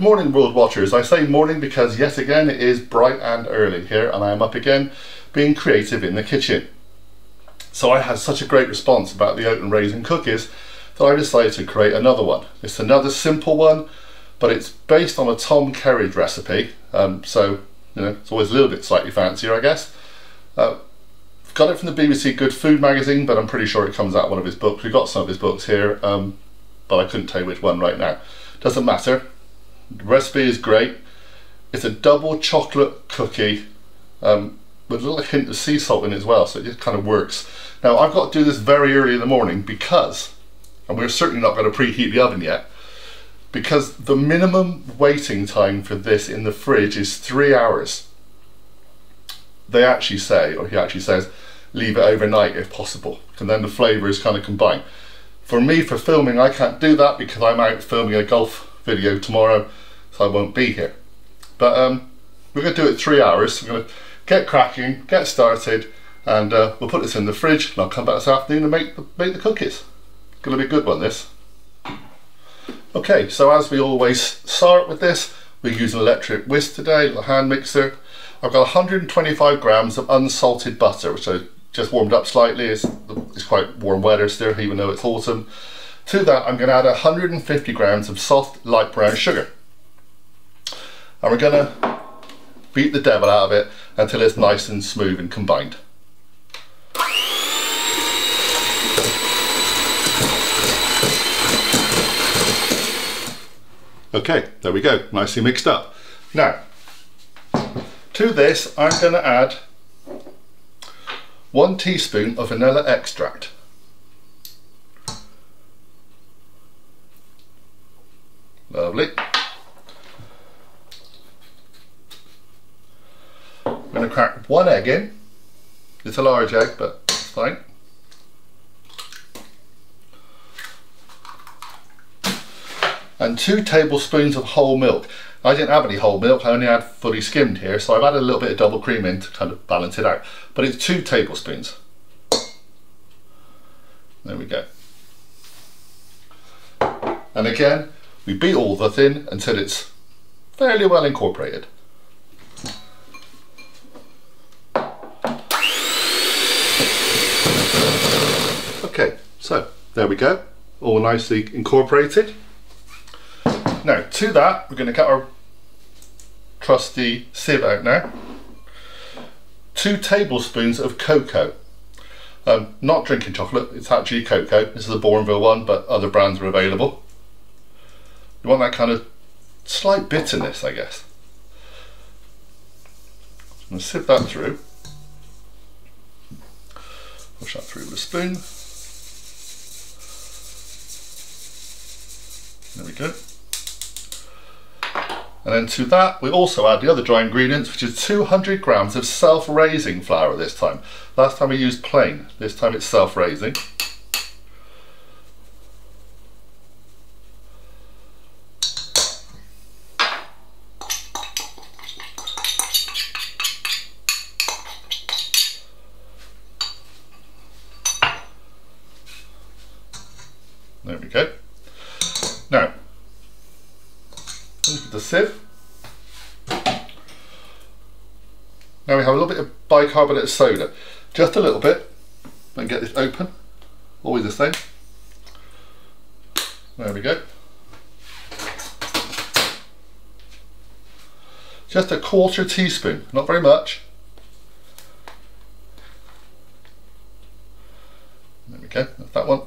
morning, world watchers. I say morning because yet again it is bright and early here, and I am up again being creative in the kitchen. So I had such a great response about the oat and raisin cookies that I decided to create another one. It's another simple one, but it's based on a Tom Kerridge recipe, so you know, it's always a little bit slightly fancier, I guess. Got it from the BBC Good Food magazine, but I'm pretty sure it comes out of one of his books. We've got some of his books here, but I couldn't tell you which one right now. Doesn't matter. The recipe is great. It's a double chocolate cookie with a little hint of sea salt in it as well, so it just kind of works. Now I've got to do this very early in the morning because, and we're certainly not going to preheat the oven yet, because the minimum waiting time for this in the fridge is 3 hours. They actually say, or he actually says, leave it overnight if possible, and then the flavours kind of combine. For me, for filming, I can't do that because I'm out filming a golf video tomorrow, so I won't be here. But we're going to do it 3 hours. I'm going to get cracking, get started, and we'll put this in the fridge, and I'll come back this afternoon and make the cookies. It's going to be a good one, this. Okay, so as we always start with this, we use an electric whisk today, a little hand mixer. I've got 125 grams of unsalted butter, which I just warmed up slightly. It's quite warm weather still, even though it's autumn. To that, I'm going to add 150 grams of soft light brown sugar. And we're going to beat the devil out of it until it's nice and smooth and combined. Okay, there we go, nicely mixed up. Now, to this, I'm going to add 1 teaspoon of vanilla extract. Lovely. I'm going to crack 1 egg in. It's a large egg, but it's fine. And 2 tablespoons of whole milk. I didn't have any whole milk, I only had fully skimmed here, so I've added a little bit of double cream in to kind of balance it out. But it's 2 tablespoons. There we go. And again, we beat all that in until it's fairly well incorporated. Okay, so there we go, all nicely incorporated. Now to that, we're going to get our trusty sieve out now. 2 tablespoons of cocoa. Not drinking chocolate, it's actually cocoa. This is a Bourneville one, but other brands are available. You want that kind of slight bitterness, I guess. I'm going to sieve that through. Push that through with a spoon. There we go. And then to that, we also add the other dry ingredients, which is 200 grams of self-raising flour this time. Last time we used plain, this time it's self-raising. There we go. Now, look at the sieve. Now we have a little bit of bicarbonate of soda, just a little bit, and get this open, always the same. There we go. Just a 1/4 teaspoon, not very much. There we go, that's that one.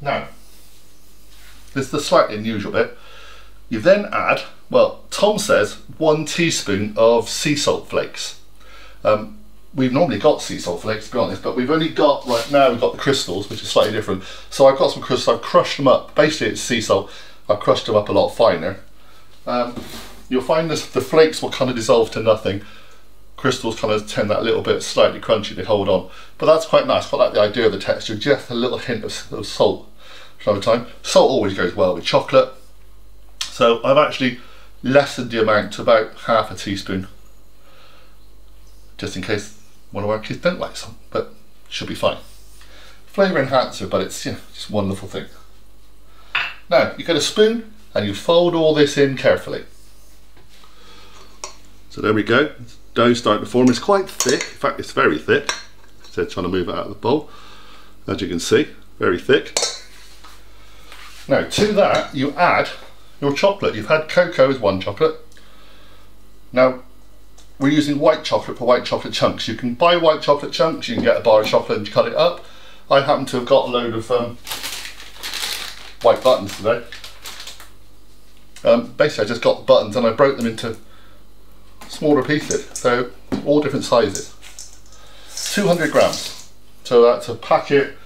Now, this is the slightly unusual bit. You then add, well, Tom says 1 teaspoon of sea salt flakes. We've normally got sea salt flakes, to be honest, but we've only got, right now we've got the crystals, which is slightly different. So I've got some crystals, I've crushed them up. Basically it's sea salt, I've crushed them up a lot finer. You'll find this, the flakes will kind of dissolve to nothing. Crystals kind of tend that little bit slightly crunchy, they hold on. But that's quite nice, quite like the idea of the texture, just a little hint of salt. Another time. Salt always goes well with chocolate. So I've actually lessened the amount to about 1/2 teaspoon. Just in case one of our kids don't like salt, but it should be fine. Flavour enhancer, but it's, you know, just a wonderful thing. Now you get a spoon and you fold all this in carefully. So there we go, dough starting to form. It's quite thick, in fact it's very thick. So trying to move it out of the bowl, as you can see, very thick. Now to that you add your chocolate. You've had cocoa as one chocolate. Now we're using white chocolate for white chocolate chunks. You can buy white chocolate chunks, you can get a bar of chocolate and cut it up. I happen to have got a load of white buttons today. Basically I just got the buttons and I broke them into smaller pieces, so all different sizes. 200 grams, so that's a packet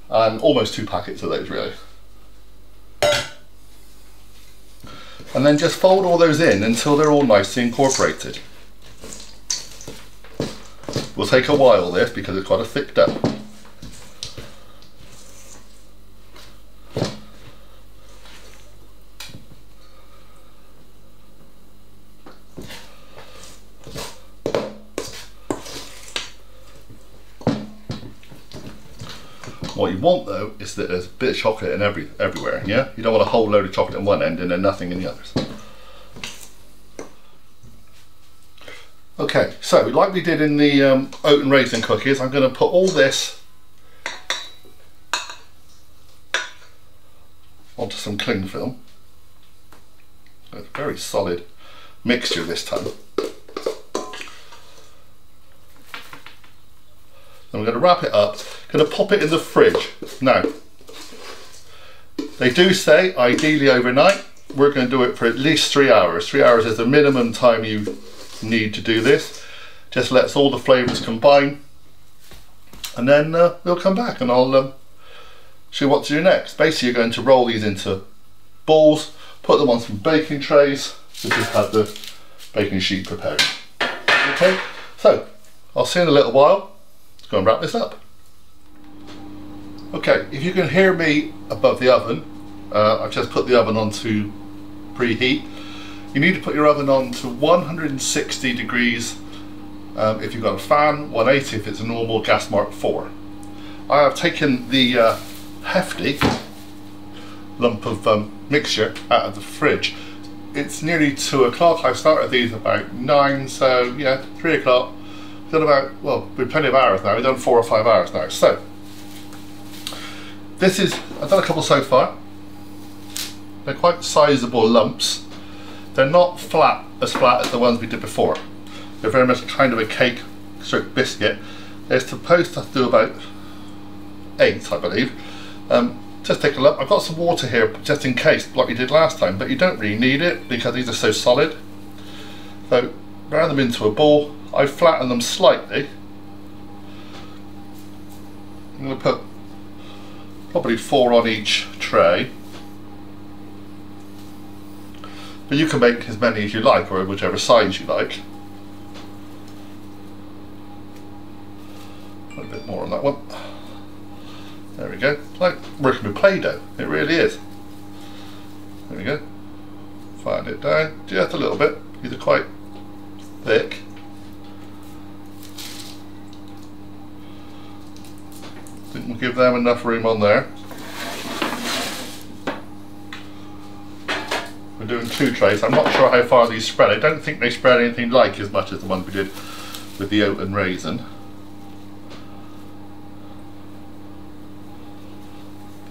and almost 2 packets of those really. And then just fold all those in until they're all nicely incorporated. Will take a while this because it's quite a thick dough. What you want though is that there's a bit of chocolate in everywhere, yeah? You don't want a whole load of chocolate in one end and then nothing in the others. Okay, so like we did in the oat and raisin cookies, I'm going to put all this onto some cling film. It's a very solid mixture this time. Then we're going to wrap it up, going to pop it in the fridge. Now, they do say ideally overnight. We're going to do it for at least 3 hours. 3 hours is the minimum time you need to do this. Just lets all the flavours combine, and then we'll come back and I'll show you what to do next. Basically you're going to roll these into balls, put them on some baking trays. We've just had the baking sheet prepared. Okay, so I'll see you in a little while. Let's go and wrap this up. Okay, if you can hear me above the oven, I've just put the oven on to preheat. You need to put your oven on to 160 degrees if you've got a fan, 180 if it's a normal gas mark 4. I have taken the hefty lump of mixture out of the fridge. It's nearly 2 o'clock. I started these about 9, so yeah, 3 o'clock. We've done about, well, we've plenty of hours now. We've done 4 or 5 hours now. So this is, I've done a couple so far. They're quite sizable lumps. They're not as flat as the ones we did before. They're very much kind of a cake stroke biscuit. They're supposed to do about 8, I believe. Just take a look. I've got some water here just in case, like we did last time, but you don't really need it because these are so solid. So round them into a ball. I flatten them slightly. I'm going to put probably 4 on each tray. But you can make as many as you like, or whichever size you like. A bit more on that one. There we go. It's like working with Play-Doh. It really is. There we go. Flatten it down just a little bit. These are quite thick. I think we'll give them enough room on there. We're doing 2 trays. I'm not sure how far these spread. I don't think they spread anything like as much as the one we did with the oat and raisin.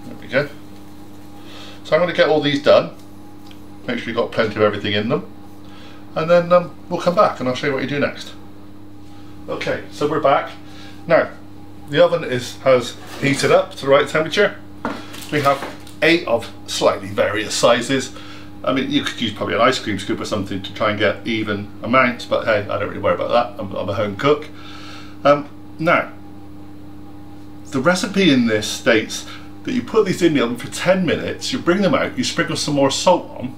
There we go. So I'm going to get all these done. Make sure you've got plenty of everything in them. And then we'll come back and I'll show you what you do next. Okay, so we're back. Now, the oven has heated up to the right temperature. We have 8 of slightly various sizes. I mean, you could use probably an ice cream scoop or something to try and get even amounts, but hey, I don't really worry about that. I'm a home cook. Now, the recipe in this states that you put these in the oven for 10 minutes, you bring them out, you sprinkle some more salt on,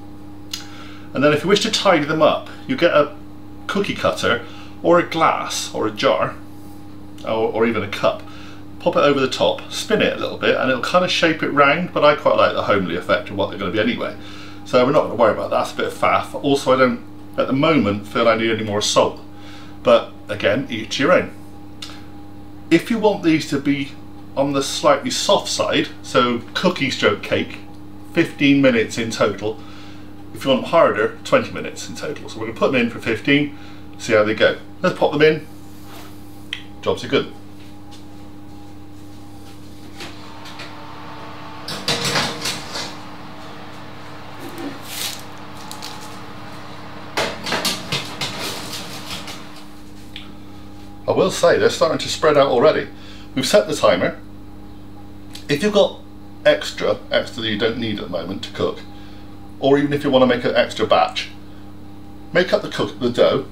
and then if you wish to tidy them up, you get a cookie cutter or a glass or a jar or even a cup, pop it over the top, spin it a little bit, and it'll kind of shape it round, but I quite like the homely effect of what they're going to be anyway. So we're not going to worry about that. That's a bit of faff. Also, I don't, at the moment, feel I need any more salt. But again, each your own. If you want these to be on the slightly soft side, so cookie stroke cake 15 minutes in total. If you want them harder, 20 minutes in total. So we're going to put them in for 15, see how they go. Let's pop them in. Jobs are good. I will say they're starting to spread out already. We've set the timer. If you've got extra that you don't need at the moment to cook, or even if you want to make an extra batch, make up the dough,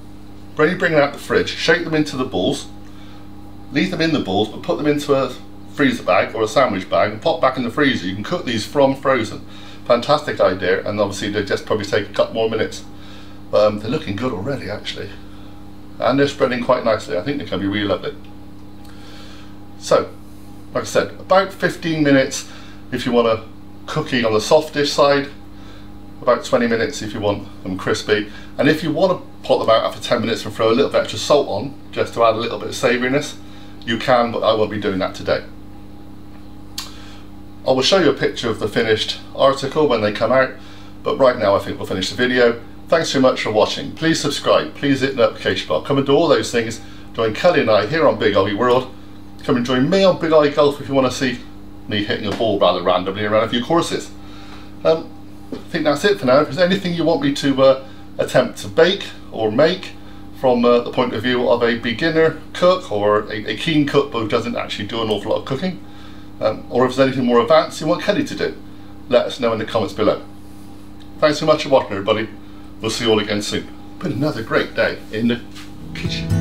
when you bring it out the fridge, shake them into the balls, leave them in the balls, but put them into a freezer bag or a sandwich bag and pop back in the freezer. You can cook these from frozen. Fantastic idea, and obviously they just probably take a couple more minutes. They're looking good already actually. And they're spreading quite nicely. I think they're going to be really lovely. So, like I said, about 15 minutes if you want a cookie on the softish side, about 20 minutes if you want them crispy. And if you want to pot them out after 10 minutes and throw a little bit extra salt on, just to add a little bit of savouriness, you can, but I won't be doing that today. I will show you a picture of the finished article when they come out, but right now I think we'll finish the video. Thanks so much for watching. Please subscribe, please hit the notification bell. Come and do all those things. Join Kelly and I here on Big OGGIE World. Come and join me on Big OGGIE Golf if you want to see me hitting a ball rather randomly around a few courses. I think that's it for now. If there's anything you want me to attempt to bake or make from the point of view of a beginner cook or a keen cook but who doesn't actually do an awful lot of cooking, or if there's anything more advanced you want Kelly to do, let us know in the comments below. Thanks so much for watching everybody. We'll see you all again soon. Been another great day in the kitchen.